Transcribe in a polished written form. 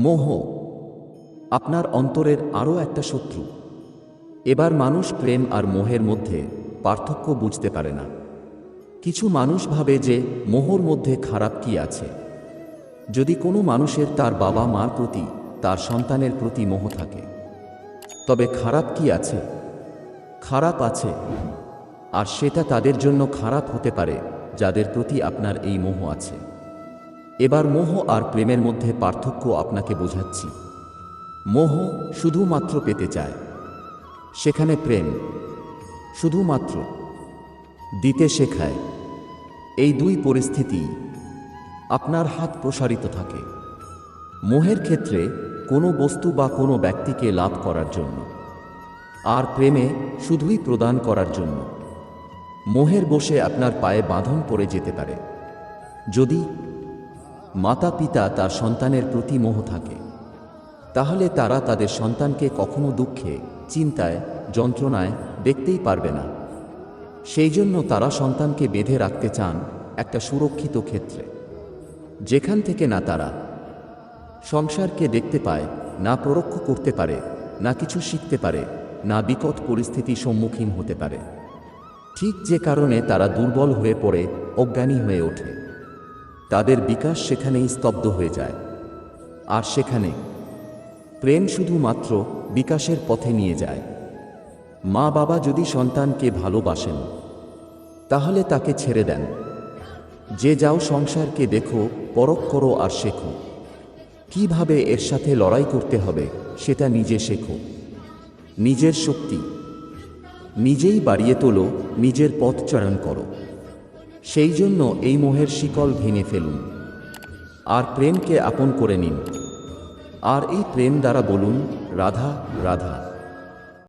মোহ আপনার অন্তরের আরও একটা শত্রু। এবার মানুষ প্রেম আর মোহের মধ্যে পার্থক্য বুঝতে পারে না। কিছু মানুষ ভাবে যে মোহর মধ্যে খারাপ কি আছে। যদি কোনো মানুষের তার বাবা মার প্রতি, তার সন্তানের প্রতি মোহ থাকে, তবে খারাপ কি আছে? খারাপ আছে, আর সেটা তাদের জন্য খারাপ হতে পারে যাদের প্রতি আপনার এই মোহ আছে। এবার মোহ আর প্রেমের মধ্যে পার্থক্য আপনাকে বোঝাচ্ছি। মোহ শুধুমাত্র পেতে চায়, সেখানে প্রেম শুধুমাত্র দিতে শেখায়। এই দুই পরিস্থিতি আপনার হাত প্রসারিত থাকে। মোহের ক্ষেত্রে কোনো বস্তু বা কোনো ব্যক্তিকে লাভ করার জন্য, আর প্রেমে শুধুই প্রদান করার জন্য। মোহের বশে আপনার পায়ে বাঁধন পড়ে যেতে পারে। যদি মাতা পিতা তার সন্তানের প্রতি মোহ থাকে, তাহলে তারা তাদের সন্তানকে কখনো দুঃখে, চিন্তায়, যন্ত্রণায় দেখতেই পারবে না। সেই জন্য তারা সন্তানকে বেঁধে রাখতে চান একটা সুরক্ষিত ক্ষেত্রে, যেখান থেকে না তারা সংসারকে দেখতে পায়, না পরোক্ষ করতে পারে, না কিছু শিখতে পারে, না বিকট পরিস্থিতির সম্মুখীন হতে পারে। ঠিক যে কারণে তারা দুর্বল হয়ে পড়ে, অজ্ঞানী হয়ে ওঠে। তাদের বিকাশ সেখানেই স্তব্ধ হয়ে যায়। আর সেখানে প্রেম শুধুমাত্র বিকাশের পথে নিয়ে যায়। মা বাবা যদি সন্তানকে ভালোবাসেন, তাহলে তাকে ছেড়ে দেন। যে যাও সংসারকে দেখো, পরখ করো আর শেখো। কিভাবে এর সাথে লড়াই করতে হবে সেটা নিজে শেখো। নিজের শক্তি নিজেই বাড়িয়ে তোলো, নিজের পথ চয়ন করো। সেই জন্য এই মোহের শিকল ভেঙে ফেলুন, আর প্রেমকে আপন করে নিন। আর এই প্রেম দ্বারা বলুন, রাধা রাধা।